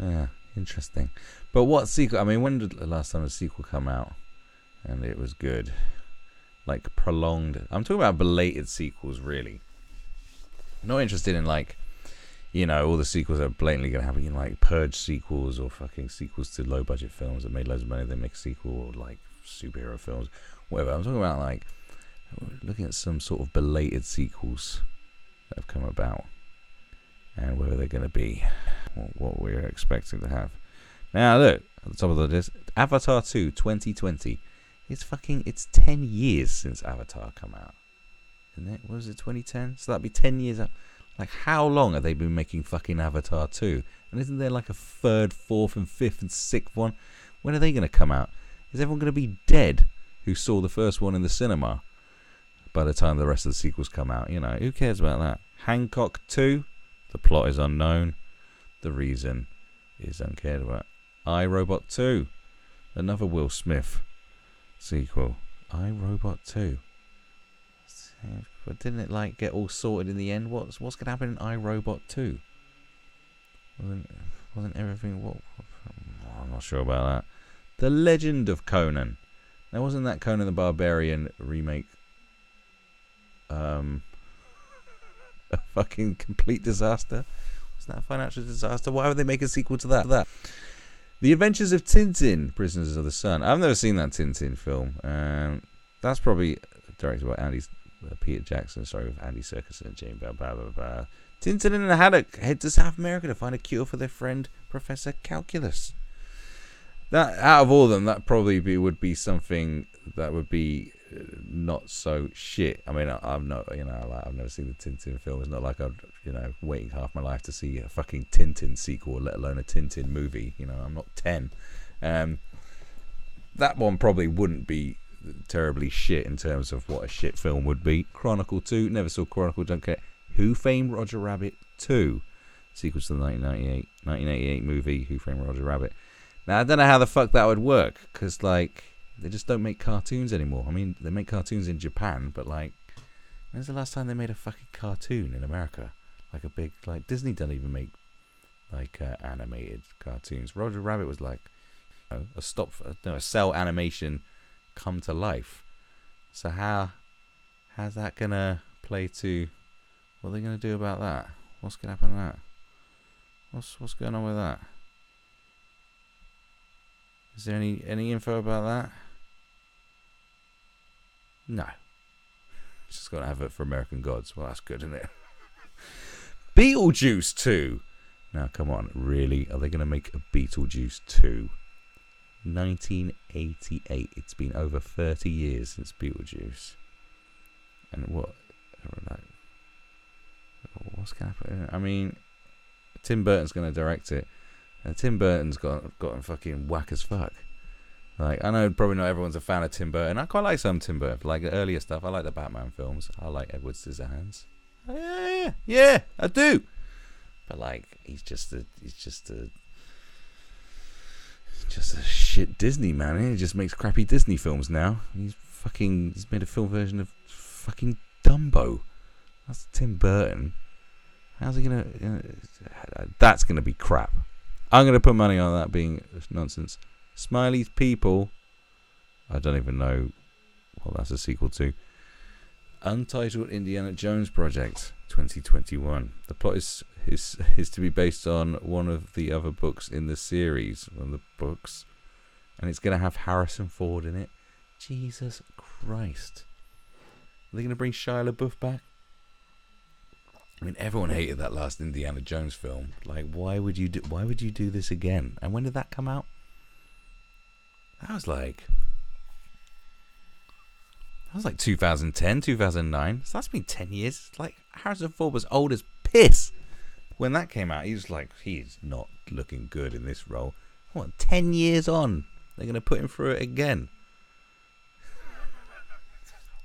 Yeah, interesting. But what sequel? I mean, when did the last time a sequel come out and it was good? Like prolonged. I'm talking about belated sequels, really. I'm not interested in like, you know, all the sequels that are blatantly going to happen, you know, like Purge sequels or fucking sequels to low budget films that made loads of money. They make a sequel, or like superhero films, whatever. I'm talking about like looking at some sort of belated sequels that have come about and whether they're going to be what we're expecting to have. Now look at the top of the list, Avatar 2 2020. It's 10 years since Avatar come out, isn't it? What was it, 2010? So that'd be 10 years. Like, how long have they been making fucking Avatar 2? And isn't there like a third, fourth, and fifth, and sixth one? When are they going to come out? Is everyone going to be dead who saw the first one in the cinema by the time the rest of the sequels come out? You know, who cares about that? Hancock 2, the plot is unknown. The reason is uncared about. iRobot 2, another Will Smith sequel. iRobot 2. But didn't it like get all sorted in the end? What's going to happen in iRobot 2? Wasn't everything what? I'm not sure about that. The Legend of Conan. Now, wasn't that Conan the Barbarian remake a fucking complete disaster? Wasn't that a financial disaster? Why would they make a sequel to that? The Adventures of Tintin, Prisoners of the Sun. I've never seen that Tintin film. That's probably directed by Peter Jackson, with Andy Serkis and Jane Bell. Tintin and the Haddock head to South America to find a cure for their friend Professor Calculus. That, out of all of them, that probably would be something that would be not so shit. I mean, I've never seen the Tintin film. It's not like I'm, waiting half my life to see a fucking Tintin sequel, let alone a Tintin movie. I'm not 10. That one probably wouldn't be terribly shit in terms of what a shit film would be. Chronicle 2, never saw Chronicle, don't care. Who Framed Roger Rabbit 2, sequel to the 1988 movie Who Framed Roger Rabbit. Now, I don't know how the fuck that would work, because, they just don't make cartoons anymore. I mean, they make cartoons in Japan, but, when's the last time they made a fucking cartoon in America? Like a big, Disney doesn't even make, animated cartoons. Roger Rabbit was a cell animation come to life. So how's that gonna play to what are they gonna do about that? What's gonna happen to that? What's going on with that? Is there any info about that? No. Just got to have it for American Gods. Well, that's good, isn't it? Beetlejuice 2. Now, come on, really? Are they going to make a Beetlejuice 2? 1988. It's been over 30 years since Beetlejuice. And what's going to happen? I mean, Tim Burton's going to direct it. And Tim Burton's gotten fucking whack as fuck. I know probably not everyone's a fan of Tim Burton. I quite like some Tim Burton. Like the earlier stuff. I like the Batman films. I like Edward Scissorhands. Yeah, I do. But he's just a shit Disney man. He just makes crappy Disney films now. He's made a film version of fucking Dumbo. That's Tim Burton. How's he gonna? That's gonna be crap. I'm gonna put money on that being nonsense. Smiley's People. I don't even know what that's a sequel to. Untitled Indiana Jones Project 2021. The plot is to be based on one of the other books in the series, and it's going to have Harrison Ford in it. Jesus Christ! Are they going to bring Shia LaBeouf back? I mean, everyone hated that last Indiana Jones film. Why would you do this again? And when did that come out? That was like 2010, 2009. So that's been 10 years. Harrison Ford was old as piss when that came out. He was he's not looking good in this role. 10 years on, they're going to put him through it again.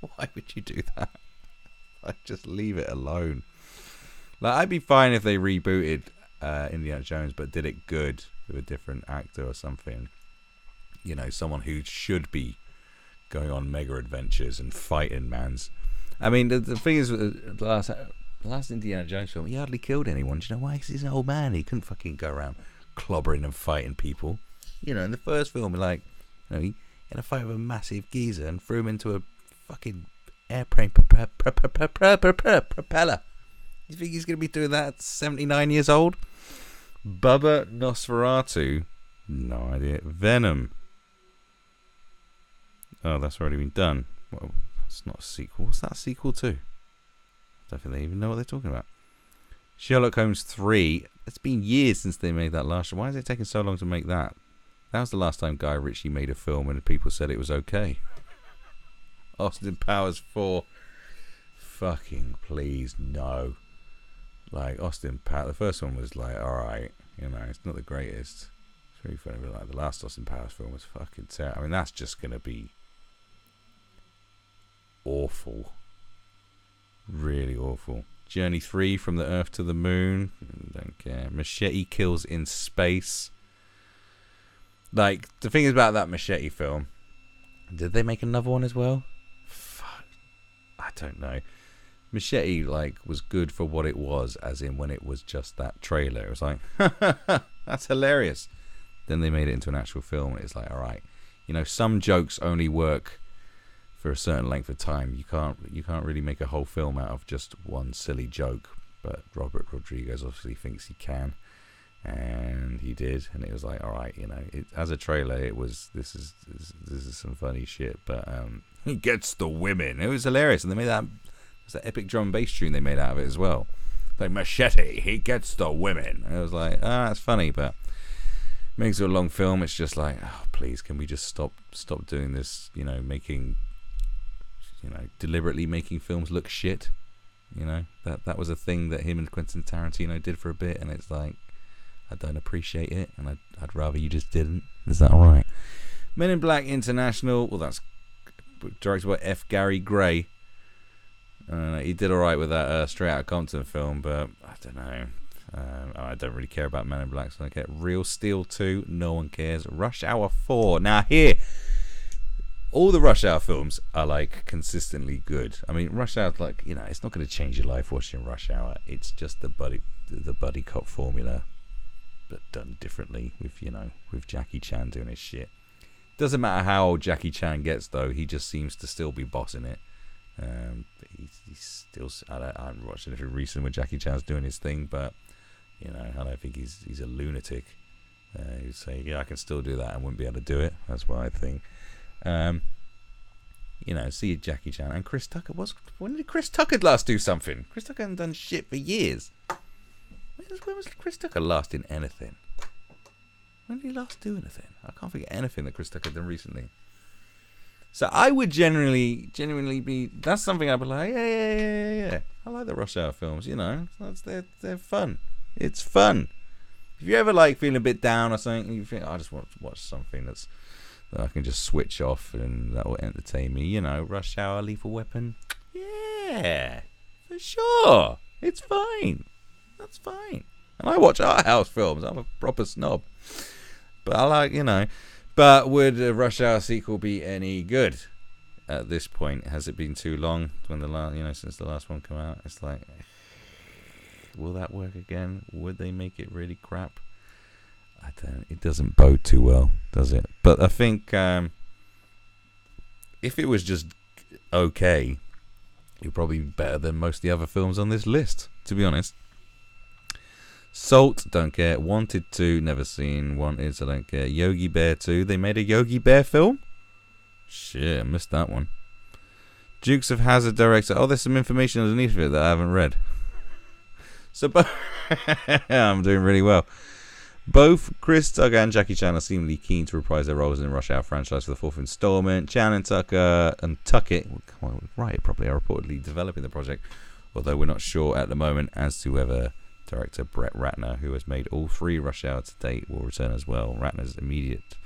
Why would you do that? Just leave it alone. I'd be fine if they rebooted Indiana Jones, but did it good with a different actor or something. Someone who should be going on mega adventures and fighting mans. I mean, the thing is, the last Indiana Jones film, he hardly killed anyone. Do you know why? 'Cause he's an old man. He couldn't fucking go around clobbering and fighting people. You know, in the first film, like, you know, he in a fight with a massive geezer and threw him into a fucking airplane propeller. You think he's going to be doing that at 79 years old? Bubba Nosferatu. No idea. Venom. Oh, that's already been done. Well, it's not a sequel. What's that a sequel to? I don't think they even know what they're talking about. Sherlock Holmes 3. It's been years since they made that last one. Why is it taking so long to make that? That was the last time Guy Ritchie made a film and people said it was okay. Austin Powers 4. Fucking please, no. Like, Austin Powers, the first one was like, alright, you know, it's not the greatest. It's really funny, but like, the last Austin Powers film was fucking terrible. I mean, that's just going to be awful. Really awful. Journey 3, From the Earth to the Moon. Don't care. Machete Kills in Space. Like, the thing is about that Machete film, did they make another one as well? Fuck. I don't know. Machete, like, was good for what it was, as in when it was just that trailer. It was like, that's hilarious. Then they made it into an actual film, and it's like, alright. You know, some jokes only work for a certain length of time. You can't really make a whole film out of just one silly joke. But Robert Rodriguez obviously thinks he can. And he did, and it was like, all right, you know, as a trailer, it was this is some funny shit, but he gets the women. It was hilarious, and they made that epic drum and bass tune they made out of it as well, like Machete, he gets the women. And it was like, that's funny, but makes it a long film. It's just like, oh, please, can we just stop doing this? You know, deliberately making films look shit. You know, that was a thing that him and Quentin Tarantino did for a bit, and it's like, I don't appreciate it, and I'd rather you just didn't. Is that alright? Men in Black International. Well, that's directed by F. Gary Gray. He did alright with that Straight Outta Compton film, but I don't know. I don't really care about Men in Black, so I don't care. Real Steel 2, no one cares. Rush Hour 4. Now here, all the Rush Hour films are like consistently good. I mean, Rush Hour's like, you know, it's not going to change your life watching Rush Hour. It's just the buddy cop formula, but done differently with Jackie Chan doing his shit. Doesn't matter how old Jackie Chan gets, though. He just seems to still be bossing it. But he's still. I haven't watched anything recent where Jackie Chan's doing his thing, but you know, I don't think he's a lunatic. He'd say, yeah, I can still do that and wouldn't be able to do it. That's what I think. You know, see Jackie Chan and Chris Tucker. When did Chris Tucker last do something? Chris Tucker hasn't done shit for years. When was Chris Tucker last in anything? When did he last do anything? I can't think of anything that Chris Tucker done recently. So I would genuinely be. That's something I'd be like, yeah. I like the Rush Hour films. You know, they're fun. It's fun. If you ever like feeling a bit down or something, you think, I just want to watch something that I can just switch off and that will entertain me. You know, Rush Hour, Lethal Weapon. Yeah, for sure. It's fine. That's fine. And I watch art house films. I'm a proper snob. But I like, you know. But would a Rush Hour sequel be any good at this point? Has it been too long since the last one came out? It's like, will that work again? Would they make it really crap? I don't. It doesn't bode too well, does it? But I think if it was just okay, it'd probably be better than most of the other films on this list, to be honest. Salt, don't care. Wanted 2, never seen. Wanted, so don't care. Yogi Bear 2, they made a Yogi Bear film? Shit, I missed that one. Dukes of Hazzard director. Oh, there's some information underneath it that I haven't read. So, I'm doing really well. Both Chris Tucker and Jackie Chan are seemingly keen to reprise their roles in the Rush Hour franchise for the 4th installment. Chan and Tuckett, write it properly, are reportedly developing the project, although we're not sure at the moment as to whether director Brett Ratner, who has made all 3 Rush Hour to date, will return as well. Ratner's immediate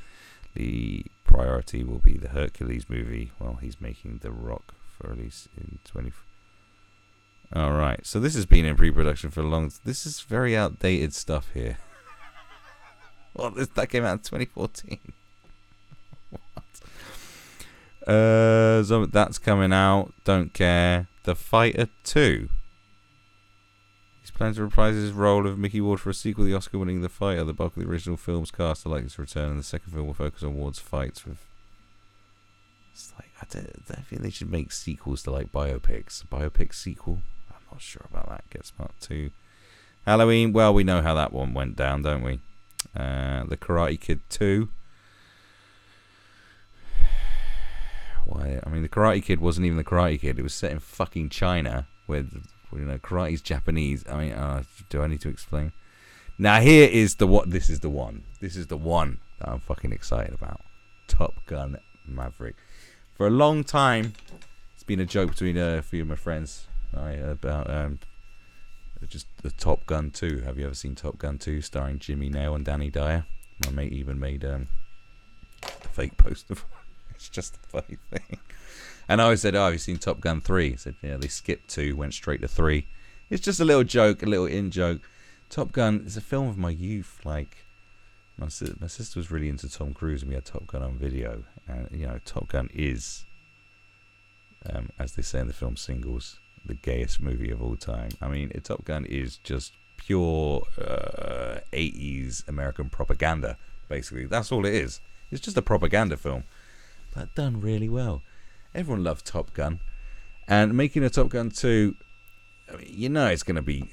priority will be the Hercules movie, while he's making The Rock for release in 20. Alright, so this has been in pre-production for a long. This is very outdated stuff here. Well, that came out in 2014. What? So that's coming out. Don't care. The Fighter 2. plans to reprise his role of Mickey Ward for a sequel, the Oscar-winning The Fighter. The bulk of the original film's cast are likely to return, and the second film will focus on Ward's fights with... It's like, I don't think they should make sequels to, like, biopics. Biopic sequel? I'm not sure about that. Get Smart 2. Halloween, well, we know how that one went down, don't we? The Karate Kid 2. Why? I mean, the Karate Kid wasn't even the Karate Kid. It was set in fucking China, where, you know, karate's Japanese. I mean, do I need to explain? Now, here is the what. This is the one. This is the one that I'm fucking excited about. Top Gun Maverick. For a long time, it's been a joke between a few of my friends about just the Top Gun 2. Have you ever seen Top Gun 2 starring Jimmy Nail and Danny Dyer? My mate even made a fake poster. It's just a funny thing. And I always said, oh, have you seen Top Gun 3? I said, yeah, they skipped 2, went straight to 3. It's just a little joke, a little in-joke. Top Gun is a film of my youth. Like, my sister was really into Tom Cruise, and we had Top Gun on video. And, you know, Top Gun is, as they say in the film Singles, the gayest movie of all time. I mean, Top Gun is just pure 80s American propaganda, basically. That's all it is. It's just a propaganda film, but done really well. Everyone loved Top Gun, and making a Top Gun 2, I mean, you know it's going to be...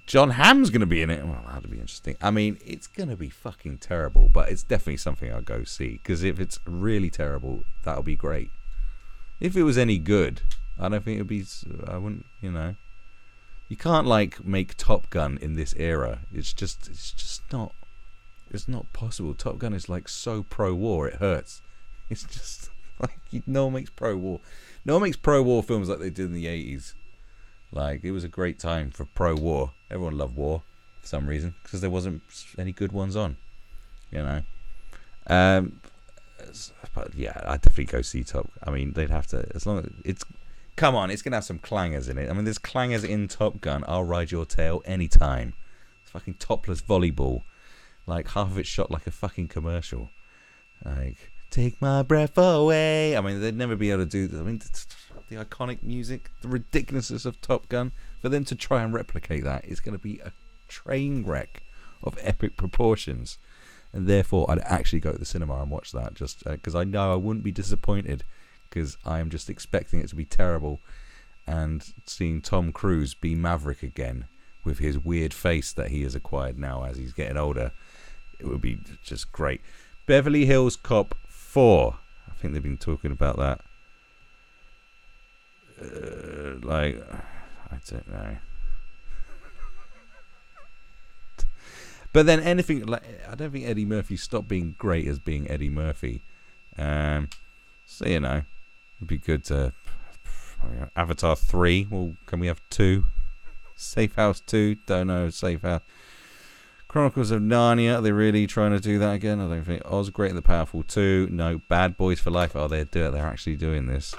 John Hamm's going to be in it. Well, that'll be interesting. I mean, it's going to be fucking terrible, but it's definitely something I'll go see, because if it's really terrible, that'll be great. If it was any good, I don't think it would be... I wouldn't, you know... You can't, like, make Top Gun in this era. It's just not... It's not possible. Top Gun is, like, so pro-war, it hurts. It's just... Like, no one makes pro-war. No one makes pro-war films like they did in the 80s. Like, it was a great time for pro-war. Everyone loved war for some reason, because there wasn't any good ones on, you know. But yeah, I'd definitely go see Top. I mean, they'd have to, as long as it's, come on, it's gonna have some clangers in it. I mean, there's clangers in Top Gun. I'll ride your tail anytime. It's fucking topless volleyball, like half of it shot like a fucking commercial, like. Take my breath away. I mean, they'd never be able to do that. I mean, the iconic music, the ridiculousness of Top Gun, for them to try and replicate that is going to be a train wreck of epic proportions. And therefore, I'd actually go to the cinema and watch that, just because I know I wouldn't be disappointed, because I am just expecting it to be terrible. And seeing Tom Cruise be Maverick again with his weird face that he has acquired now as he's getting older, it would be just great. Beverly Hills Cop 4. I think they've been talking about that. Like, I don't know. But then anything, like, I don't think Eddie Murphy stopped being great as being Eddie Murphy. So, you know, it'd be good to... Avatar 3. Well, can we have 2? Safe House 2. Don't know. Safe House. Chronicles of Narnia, are they really trying to do that again? I don't think. Oz, Great and the Powerful 2. No. Bad Boys for Life. Oh, they're actually doing this.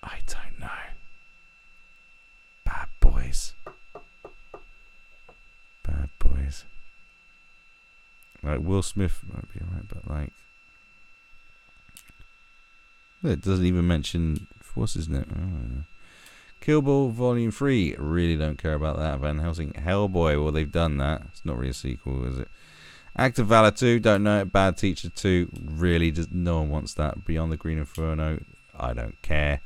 I don't know. Bad Boys. Bad Boys. Like, Will Smith might be alright, but like... It doesn't even mention... What's his name? I don't know. Kill Bill Volume 3, really don't care about that. Van Helsing, Hellboy, well, they've done that. It's not really a sequel, is it? Act of Valor 2, don't know it. Bad Teacher 2, really, no one wants that. Beyond the Green Inferno, I don't care.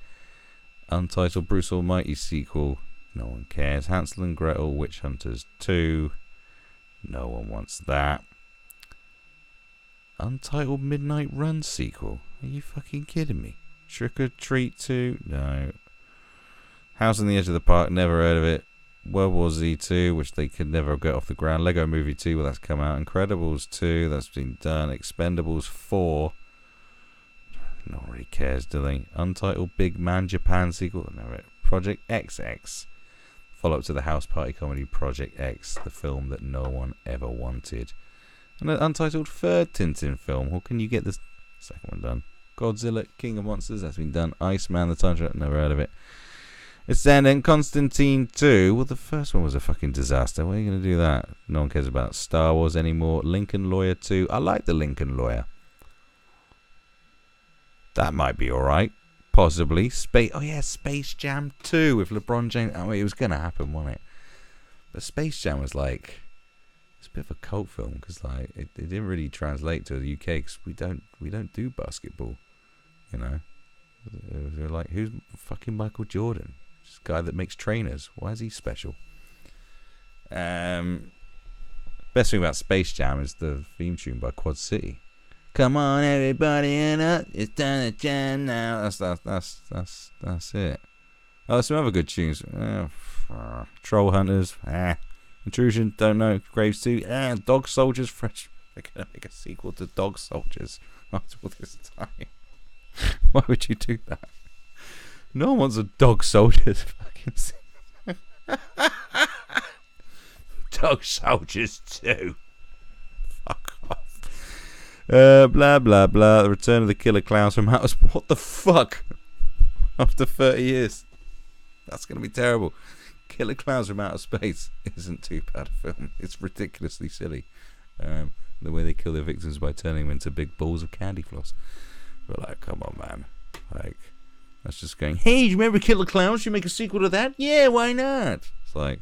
Untitled Bruce Almighty sequel, no one cares. Hansel and Gretel, Witch Hunters 2, no one wants that. Untitled Midnight Run sequel, are you fucking kidding me? Trick or Treat 2, no. House on the Edge of the Park, never heard of it. World War Z 2, which they could never get off the ground. Lego Movie 2, well, that's come out. Incredibles 2, that's been done. Expendables 4, no one really cares, do they? Untitled Big Man Japan sequel, never. Project XX, follow-up to the house party comedy Project X, the film that no one ever wanted. And an untitled third Tintin film. Well, can you get the second one done? Godzilla, King of Monsters, that's been done. Iceman, the Time Traveler, never heard of it. Ascendant, Constantine 2. Well, the first one was a fucking disaster. Why are you going to do that? No one cares about Star Wars anymore. Lincoln Lawyer 2. I like the Lincoln Lawyer. That might be alright. possibly. Space Jam 2 with LeBron James. I mean, it was going to happen, wasn't it? But Space Jam was like, it's a bit of a cult film because like it didn't really translate to the UK because we don't do basketball, you know. They're like, who's fucking Michael Jordan? This guy that makes trainers. Why is he special? Best thing about Space Jam is the theme tune by Quad City. Come on, everybody, in it. It's time to jam now. That's it. Oh, there's some other good tunes. Troll Hunters. Intrusion. Don't know. Graves 2. Dog Soldiers. Fresh. They're gonna make a sequel to Dog Soldiers after all this time. Why would you do that? No one wants a Dog Soldiers fucking Dog Soldiers 2. Fuck off. Blah blah blah. The Return of the Killer Clowns from Outer Space. What the fuck? After 30 years, that's gonna be terrible. Killer Clowns from Outer Space isn't too bad a film. It's ridiculously silly. The way they kill their victims by turning them into big balls of candy floss. But like, come on, man. Like, that's just going, hey, do you remember Killer Clowns? You make a sequel to that? Yeah, why not? It's like,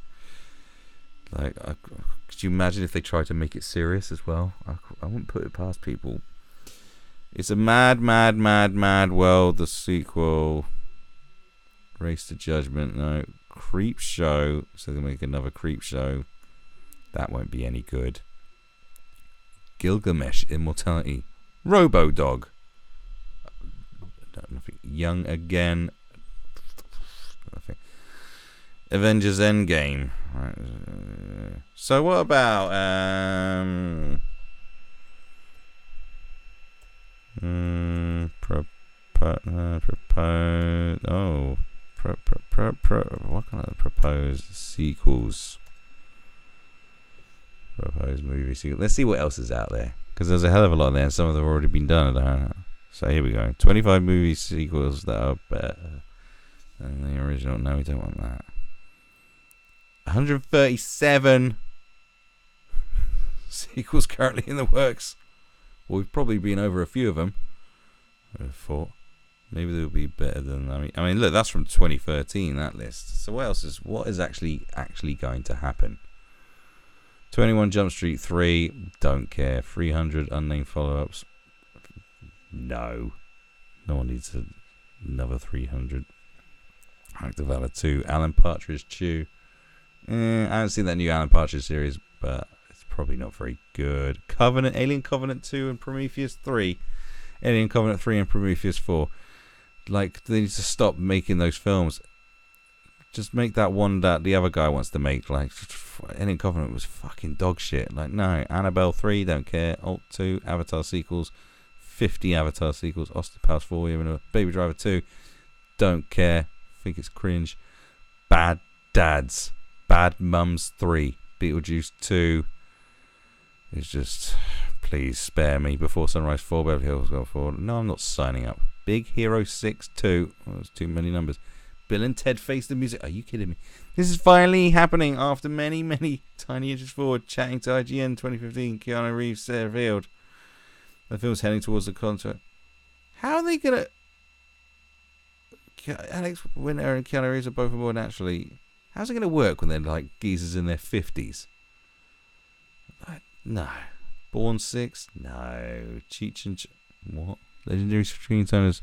could you imagine if they tried to make it serious as well? I wouldn't put it past people. It's a mad, mad, mad, mad world. The sequel, Race to Judgment, no. Creep Show. So they make another Creep Show. That won't be any good. Gilgamesh Immortality. Robo Dog. Nothing. Young Again. Nothing. Avengers Endgame. Right. So what about what kind of proposed sequels? Proposed movie sequel. Let's see what else is out there, because there's a hell of a lot there and some of them have already been done. I don't know. So here we go. 25 movie sequels that are better than the original. No, we don't want that. 137 sequels currently in the works. Well, we've probably been over a few of them. I thought maybe they'll be better than. I mean, look, that's from 2013. That list. So what is actually going to happen? 21 Jump Street 3. Don't care. 300 unnamed follow-ups. No one needs another 300. Act of Valor 2. Alan Partridge Chew. I haven't seen that new Alan Partridge series, but it's probably not very good. Alien Covenant 2 and Prometheus 3. Alien Covenant 3 and Prometheus 4. Like, they need to stop making those films. Just make that one that the other guy wants to make. Like, Alien Covenant was fucking dog shit. Like, no. Annabelle 3, don't care. Alt 2, Avatar sequels. 50 Avatar sequels. Austin Powers 4, even a Baby Driver 2. Don't care. Think it's cringe. Bad Dads. Bad Mums 3. Beetlejuice 2. It's just, please spare me. Before Sunrise 4. Beverly Hills Go Forward. No, I'm not signing up. Big Hero 6 2. Oh, there's too many numbers. Bill and Ted Face the Music. Are you kidding me? This is finally happening after many, many tiny inches forward. Chatting to IGN 2015. Keanu Reeves revealed. The film's heading towards the concert. How are they gonna? Alex Winter and Keanu Reeves are both aboard naturally. How's it gonna work when they're like geezers in their 50s? No. Born 6? No. Cheech and what? Legendary screenwriters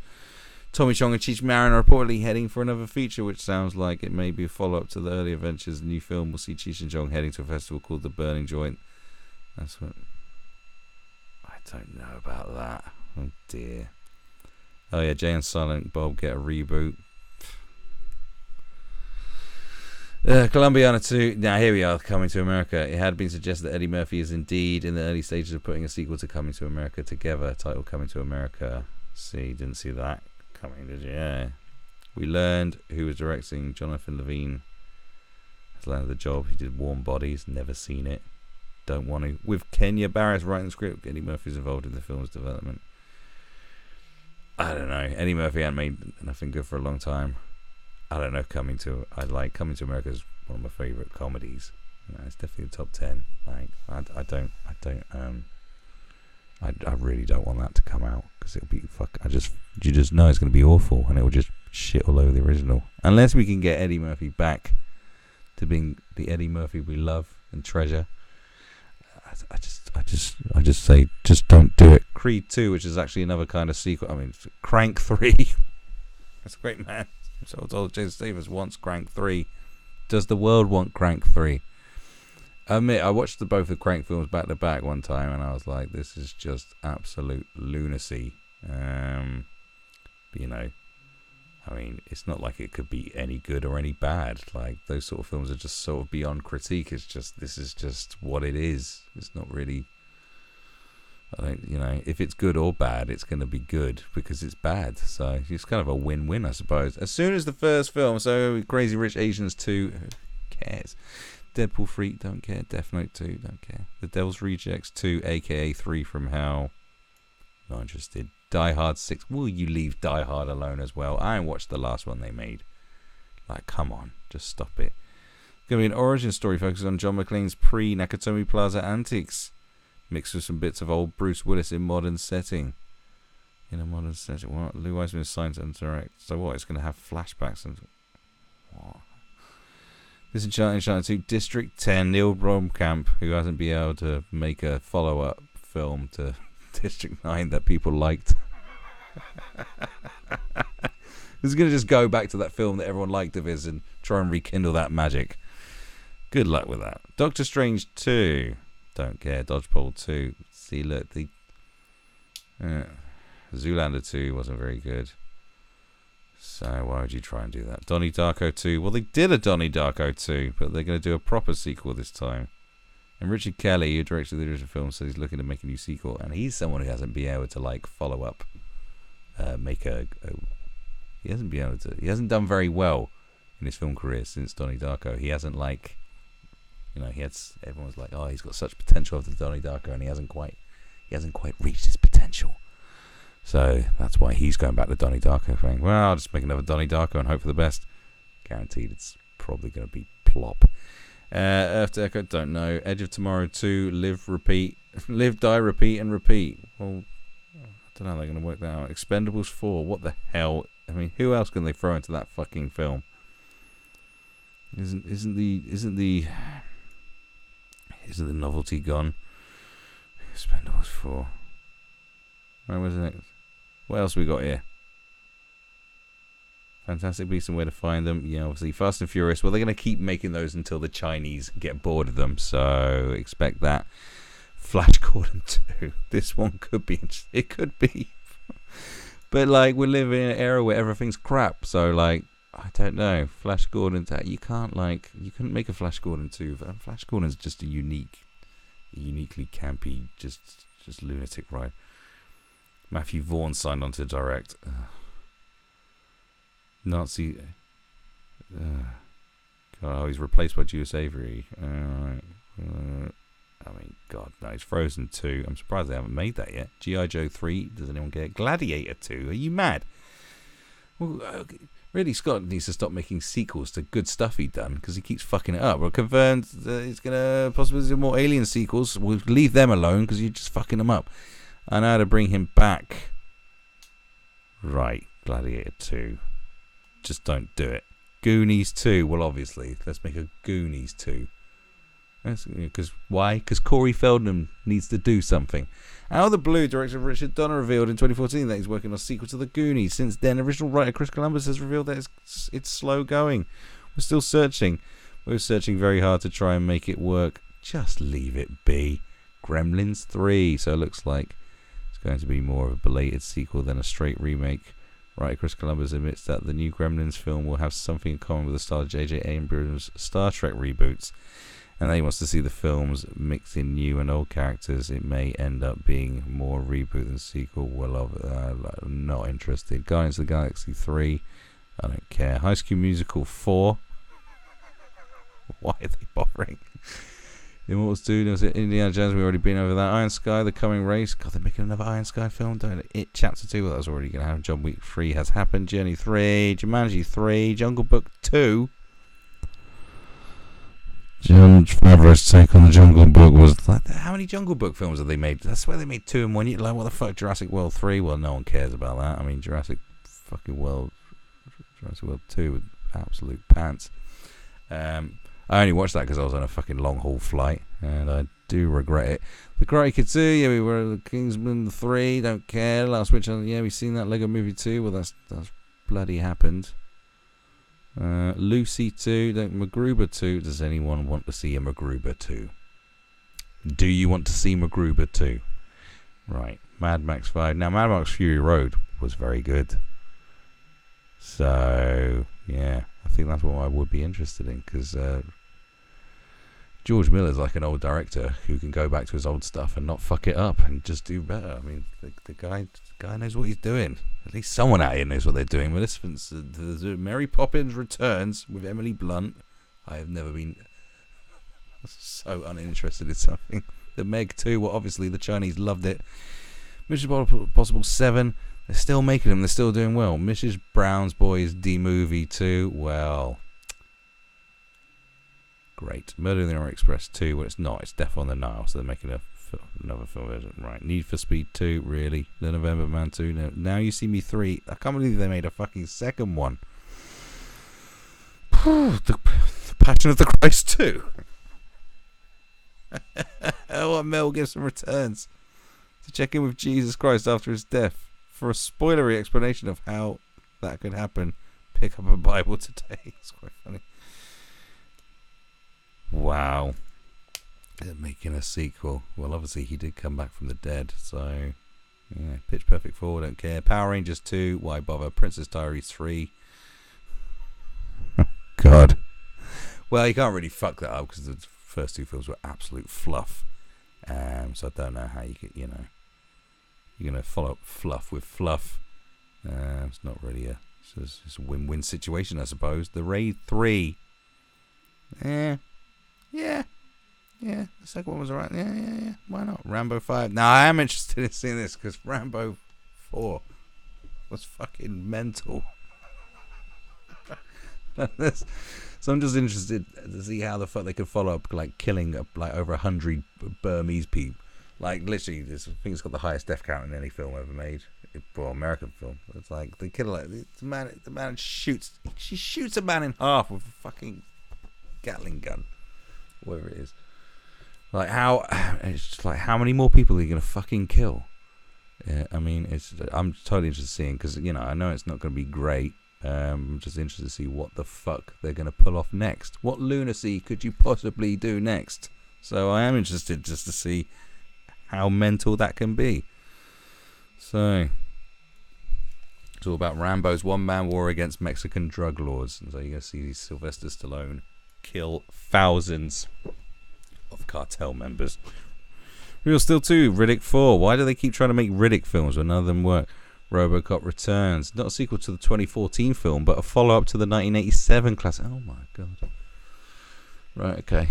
Tommy Chong and Cheech Marin are reportedly heading for another feature, which sounds like it may be a follow-up to the early adventures. The new film will see Cheech and Chong heading to a festival called The Burning Joint. That's what. I don't know about that. Oh dear. Oh yeah, Jay and Silent Bob get a reboot. Columbiana 2. Now here we are, Coming to America. It had been suggested that Eddie Murphy is indeed in the early stages of putting a sequel to Coming to America together. Title Coming to America. Didn't see that coming, did you? Yeah. We learned who was directing. Jonathan Levine has landed the job. He did Warm Bodies. Never seen it. Don't want to. With Kenya Barris writing the script, Eddie Murphy's involved in the film's development. I don't know. Eddie Murphy hadn't made nothing good for a long time. I don't know. Coming to America is one of my favorite comedies. You know, it's definitely the top 10. Like I I really don't want that to come out, because it'll be you just know it's going to be awful, and it will just shit all over the original. Unless we can get Eddie Murphy back to being the Eddie Murphy we love and treasure. I just say, just don't do it. Creed 2, which is actually another kind of sequel. I mean, Crank 3. That's a great man. So I told Jason Stevens wants Crank 3. Does the world want Crank 3? I admit, I watched both the Crank films back to back one time, and I was like, this is just absolute lunacy. But, you know, I mean, it's not like it could be any good or any bad. Like, those sort of films are just sort of beyond critique. It's just, this is just what it is. It's not really, I don't, you know, if it's good or bad, it's going to be good because it's bad. So it's kind of a win-win, I suppose. As soon as the first film, so Crazy Rich Asians 2, who cares? Deadpool 3, don't care. Death Note 2, don't care. The Devil's Rejects 2, aka 3 from Hell, not interested. Die Hard 6, will you leave Die Hard alone as well? I ain't watched the last one they made. Like, come on, just stop it. It's going to be an origin story focused on John McClane's pre-Nakatomi Plaza antics, mixed with some bits of old Bruce Willis in modern setting. In a modern setting, what? Lou Wiseman is signed to direct. So what? It's going to have flashbacks and what? This Enchanted 2, District 10, Neil Blomkamp, who hasn't been able to make a follow-up film to District 9 that people liked. He's going to just go back to that film that everyone liked of his and try and rekindle that magic. Good luck with that. Doctor Strange 2, don't care. Dodgeball 2, see, look, the Zoolander 2 wasn't very good. So why would you try and do that? Donnie Darko 2. Well, they did a Donnie Darko 2, but they're going to do a proper sequel this time. And Richard Kelly, who directed the original film, says he's looking to make a new sequel. And he's someone who hasn't been able to, like, follow up. He hasn't been able to. He hasn't done very well in his film career since Donnie Darko. He hasn't, like, you know, everyone's like, oh, he's got such potential after Donnie Darko, and he hasn't quite reached his potential. So that's why he's going back to Donnie Darko thing. Well, I'll just make another Donnie Darko and hope for the best. Guaranteed it's probably going to be plop. Earth to Echo, don't know. Edge of Tomorrow 2, Live, Die, Repeat, and Repeat. Well, I don't know how they're going to work that out. Expendables 4, what the hell? I mean, who else can they throw into that fucking film? Isn't the novelty gone? Expendables 4. Right, where's the next? What else we got here? Fantastic Beasts and Where to Find Them. Yeah, obviously Fast and Furious. Well, they're going to keep making those until the Chinese get bored of them. So expect that. Flash Gordon 2. This one could be interesting. It could be. But, like, we're living in an era where everything's crap. So, like, I don't know. Flash Gordon 2. You couldn't make a Flash Gordon 2. Flash Gordon's just a uniquely campy, just lunatic ride. Matthew Vaughn signed on to direct. Nazi. God, he's replaced by Judas Avery. I mean, God, no, it's Frozen 2. I'm surprised they haven't made that yet. G.I. Joe 3. Does anyone get it? Gladiator 2. Are you mad? Well, really, Scott needs to stop making sequels to good stuff he'd done because he keeps fucking it up. We're confirmed that he's going to possibly do more Alien sequels. We'll leave them alone because you're just fucking them up. I know how to bring him back. Right, Gladiator 2. Just don't do it. Goonies 2. Well, obviously, let's make a Goonies 2. Because why? Because Corey Feldman needs to do something. Out of the blue, director Richard Donner revealed in 2014 that he's working on a sequel to The Goonies. Since then, original writer Chris Columbus has revealed that it's slow going. We're still searching. We're searching very hard to try and make it work. Just leave it be. Gremlins 3. So it looks like it's going to be more of a belated sequel than a straight remake. Writer Chris Columbus admits that the new Gremlins film will have something in common with the star J.J. Abrams' Star Trek reboots. And he wants to see the films mix in new and old characters. It may end up being more reboot than sequel. Well, not interested. Guardians of the Galaxy 3. I don't care. High School Musical 4. Why are they bothering? Immortals 2. There was Indiana Jones. We've already been over that. Iron Sky, The Coming Race. God, they're making another Iron Sky film, don't they? It Chapter 2. Well, that was already going to happen. John Wick 3 has happened. Journey 3. Jumanji 3. Jungle Book 2. John Favreau's take on the Jungle Book was like, how many Jungle Book films have they made? That's why they made 2 in 1 year. Like, what the fuck, Jurassic World 3? Well, no one cares about that. I mean, Jurassic World 2 was absolute pants. I only watched that because I was on a fucking long haul flight, and I do regret it. The Karate Kid 2, yeah, we were the Kingsman 3, don't care. Last Witch, yeah, we seen that Lego Movie 2. Well, that's bloody happened. Lucy 2, MacGruber 2. Does anyone want to see a MacGruber 2? Do you want to see MacGruber 2? Right, Mad Max 5. Now, Mad Max Fury Road was very good. So, yeah, I think that's what I would be interested in, because George Miller's like an old director who can go back to his old stuff and not fuck it up and just do better. I mean, the guy knows what he's doing. At least someone out here knows what they're doing. The Mary Poppins Returns with Emily Blunt. I have never been so uninterested in something. The Meg 2, well, obviously the Chinese loved it. Mission Impossible 7, they're still making them. They're still doing well. Mrs. Brown's Boys D-Movie 2, well, great. Murder in the Orient Express 2, well, it's not. It's Death on the Nile, so they're making another film version. Right. Need for Speed 2, really. The November Man 2. Now You See Me 3. I can't believe they made a fucking second one. The Passion of the Christ 2. What Mel Gibson returns to check in with Jesus Christ after his death. For a spoilery explanation of how that could happen, pick up a Bible today. It's quite funny. Wow. They're making a sequel. Well, obviously he did come back from the dead, so yeah. Pitch Perfect 4, don't care. Power Rangers 2, why bother? Princess Diaries 3. God. Well, you can't really fuck that up because the first 2 films were absolute fluff. So I don't know how you could, you're going to follow up fluff with fluff. It's not really it's a win-win situation, I suppose. The Raid 3. Yeah. The second one was alright. Yeah. Why not? Rambo 5. Now, I am interested in seeing this because Rambo 4 was fucking mental. So I'm just interested to see how the fuck they could follow up, like killing like over 100 Burmese people. Like literally, I think it's got the highest death count in any film ever made, well, American film. It's like they kill like the man shoots a man in half with a fucking Gatling gun, whatever it is. Like it's just like how many more people are you gonna fucking kill? Yeah, I mean, I'm totally interested in seeing because I know it's not gonna be great. I'm just interested to see what the fuck they're going to pull off next. What lunacy could you possibly do next? So I am interested just to see how mental that can be. So it's all about Rambo's one-man war against Mexican drug lords. And so you're going to see Sylvester Stallone kill thousands of cartel members. Real Steel 2, Riddick 4. Why do they keep trying to make Riddick films when none of them work? RoboCop Returns, not a sequel to the 2014 film, but a follow-up to the 1987 classic. Oh my god! Right, okay.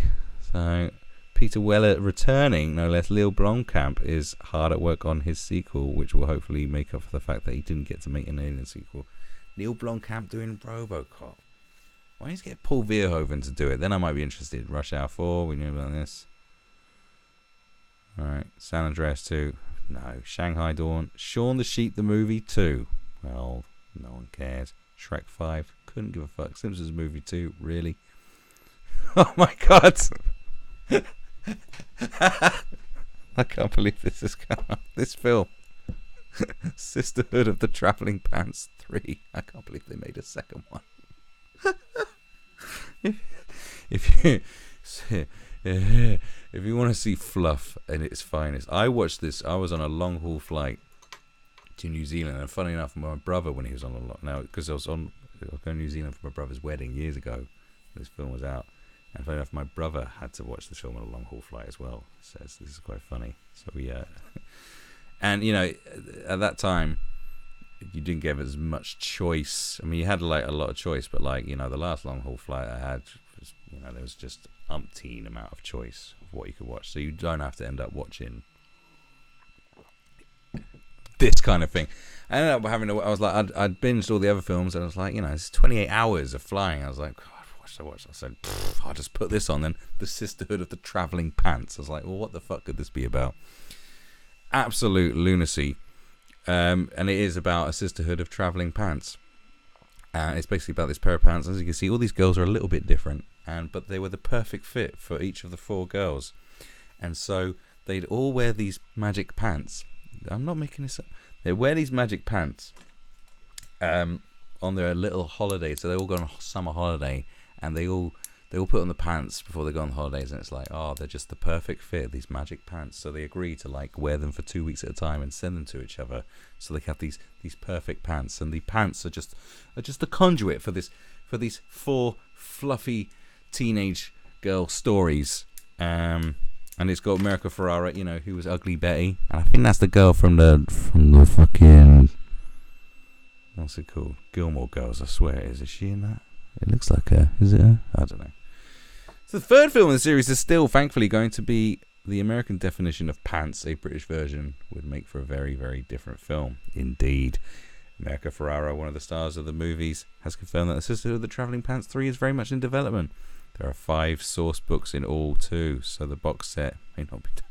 So Peter Weller returning, no less. Leo Blomkamp is hard at work on his sequel, which will hopefully make up for the fact that he didn't get to make an Alien sequel. Neil Blomkamp doing RoboCop. Why don't you get Paul Verhoeven to do it? Then I might be interested. Rush Hour 4, we knew about this. All right, San Andreas 2. No. Shanghai Dawn. Shaun the Sheep the movie 2. Well, no one cares. Shrek 5. Couldn't give a fuck. Simpsons movie 2. Really? Oh my god. I can't believe this has come up. This film. Sisterhood of the Travelling Pants 3. I can't believe they made a second one. If you want to see fluff at its finest, I watched this. I was on a long haul flight to New Zealand, and funny enough, my brother, when he was on a lot now, because I was going to New Zealand for my brother's wedding years ago, this film was out, and funny enough, my brother had to watch the film on a long haul flight as well. So this is quite funny. So we, and at that time, you didn't give as much choice. I mean, you had like a lot of choice, but like the last long haul flight I had was, there was just umpteen amount of choice of what you could watch, so you don't have to end up watching this kind of thing. I ended up I was like, I'd binged all the other films, and I was like, it's 28 hours of flying. I was like, God, I said, I'll just put this on then. The Sisterhood of the Traveling Pants. I was like, well, what the fuck could this be about? Absolute lunacy. And it is about a Sisterhood of Traveling Pants. And it's basically about this pair of pants. As you can see, all these girls are a little bit different, but they were the perfect fit for each of the 4 girls. And so they'd all wear these magic pants. I'm not making this up. They wear these magic pants on their little holiday. So they all go on a summer holiday, and they all put on the pants before they go on holidays, and it's like, oh, they're just the perfect fit, these magic pants. So they agree to like wear them for 2 weeks at a time and send them to each other, so they have these perfect pants. And the pants are just the conduit for these 4 fluffy teenage girl stories. And it's got America Ferrara, you know, who was Ugly Betty, and I think that's the girl from the fucking, what's it called, Gilmore Girls. I swear it is. Is she in that? It looks like her. Is it her? I don't know. So the third film in the series is still, thankfully, going to be the American definition of pants. A British version would make for a very, very different film. Indeed. America Ferrara, one of the stars of the movies, has confirmed that the Sisterhood of the Traveling Pants 3 is very much in development. There are 5 source books in all too, so the box set may not be done.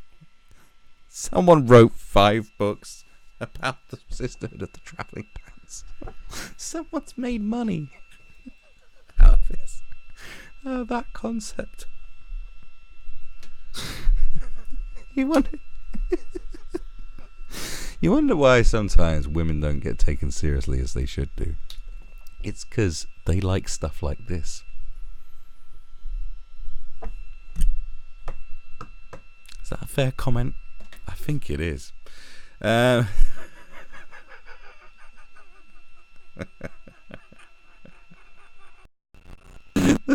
Someone wrote 5 books about the Sisterhood of the Traveling Pants. Someone's made money out of this. That concept. You wonder why sometimes women don't get taken seriously as they should do. It's because they like stuff like this. Is that a fair comment? I think it is. The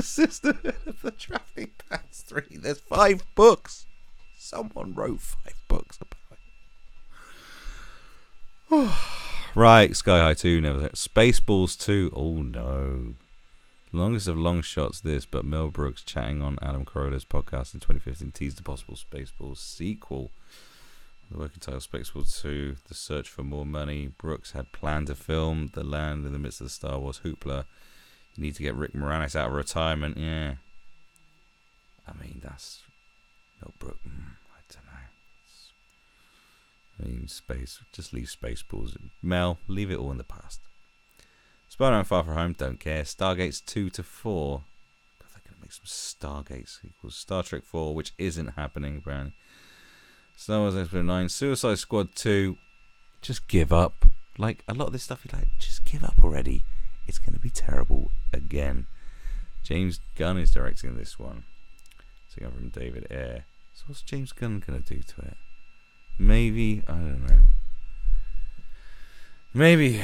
Sisterhood of the Traveling Pants 3. There's 5 books. Someone wrote 5 books about it. Right, Sky High 2, never. Spaceballs 2. Oh no. Longest of long shots this, but Mel Brooks chatting on Adam Carolla's podcast in 2015 teased a possible Spaceballs sequel. The working title, Spaceballs 2, The Search for More Money. Brooks had planned to film The Land in the midst of the Star Wars hoopla. You need to get Rick Moranis out of retirement. Yeah. I mean, that's Mel Brooks. I don't know. I mean, just leave Spaceballs. Mel, leave it all in the past. Spider-Man Far From Home, don't care. Stargates 2 to 4. God, they're going to make some Stargate sequels. Star Trek 4, which isn't happening, apparently. Star Wars Episode 9. Suicide Squad 2. Just give up. Like, a lot of this stuff, you're like, just give up already. It's going to be terrible again. James Gunn is directing this one. So from David Ayer. So what's James Gunn going to do to it? Maybe, I don't know. Maybe,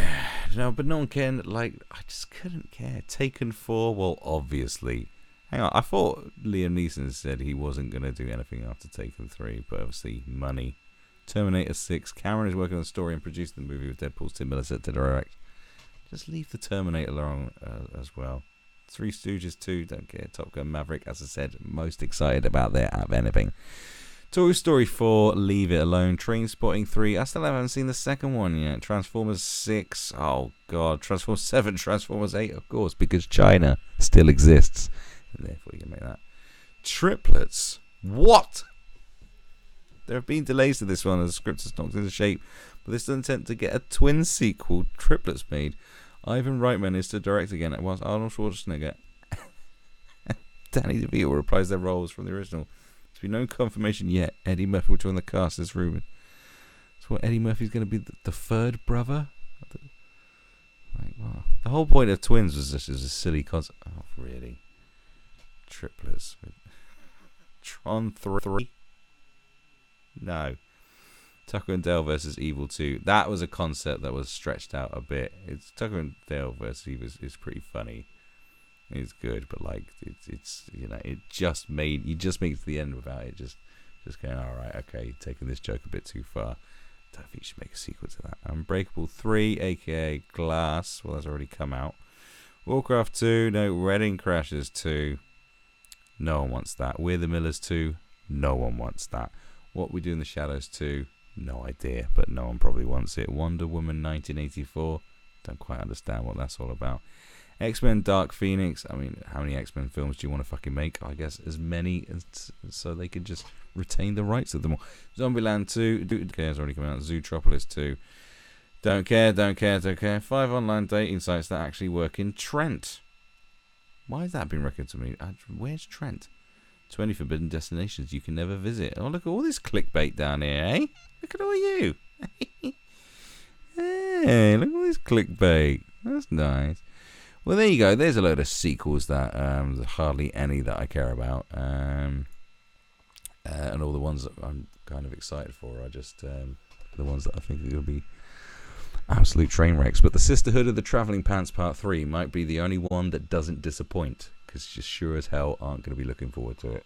no, but no one cared. Like, I just couldn't care. Taken 4, well, obviously. Hang on, I thought Liam Neeson said he wasn't going to do anything after Taken 3, but obviously, money. Terminator 6, Cameron is working on the story and producing the movie with Deadpool's Tim Miller set to direct. Just leave the Terminator alone as well. Three Stooges 2, don't care. Top Gun Maverick, as I said, most excited about that out of anything. Toy Story 4, leave it alone. Trainspotting 3, I still haven't seen the second one yet. Transformers 6, oh god. Transformers 7, Transformers 8, of course, because China still exists. And therefore you can make that. Triplets, what? There have been delays to this one as the script is knocked into shape, but this doesn't tend to get a twin sequel, Triplets, made. Ivan Reitman is to direct again, whilst Arnold Schwarzenegger Danny DeVito will reprise their roles from the original. There's been no confirmation yet. Eddie Murphy will join the cast as rumoured. So what, Eddie Murphy's going to be the third brother? Like, wow. The whole point of twins was just as a silly concept. Oh, really? Triplets. Tron 3? No. Tucker and Dale versus Evil 2. That was a concept that was stretched out a bit. It's Tucker and Dale versus Evil is pretty funny. It's good, but like it's you know, it just made you just make it to the end without it just going, all right, okay, taking this joke a bit too far. Don't think you should make a sequel to that. Unbreakable 3, aka Glass. Well, that's already come out. Warcraft 2. No. Wedding Crashers 2. No one wants that. We're the Millers 2. No one wants that. What We Do in the Shadows 2. No idea, but no one probably wants it. Wonder Woman 1984. Don't quite understand what that's all about. X-Men Dark Phoenix. I mean, how many X-Men films do you want to fucking make? I guess as many as, so they could just retain the rights of them all. Zombieland 2. Don't care, has already come out. Zootropolis 2. Don't care. 5 online dating sites that actually work in Trent. Why has that been recommended to me? Where's Trent? 20 forbidden destinations you can never visit. Oh, look at all this clickbait down here, eh? Look at all you. Hey, look at all this clickbait. That's nice. Well, there you go. There's a load of sequels that there's hardly any that I care about. And all the ones that I'm kind of excited for are just the ones that I think are going to be absolute train wrecks. But the Sisterhood of the Travelling Pants Part 3 might be the only one that doesn't disappoint, because you sure as hell aren't going to be looking forward to it.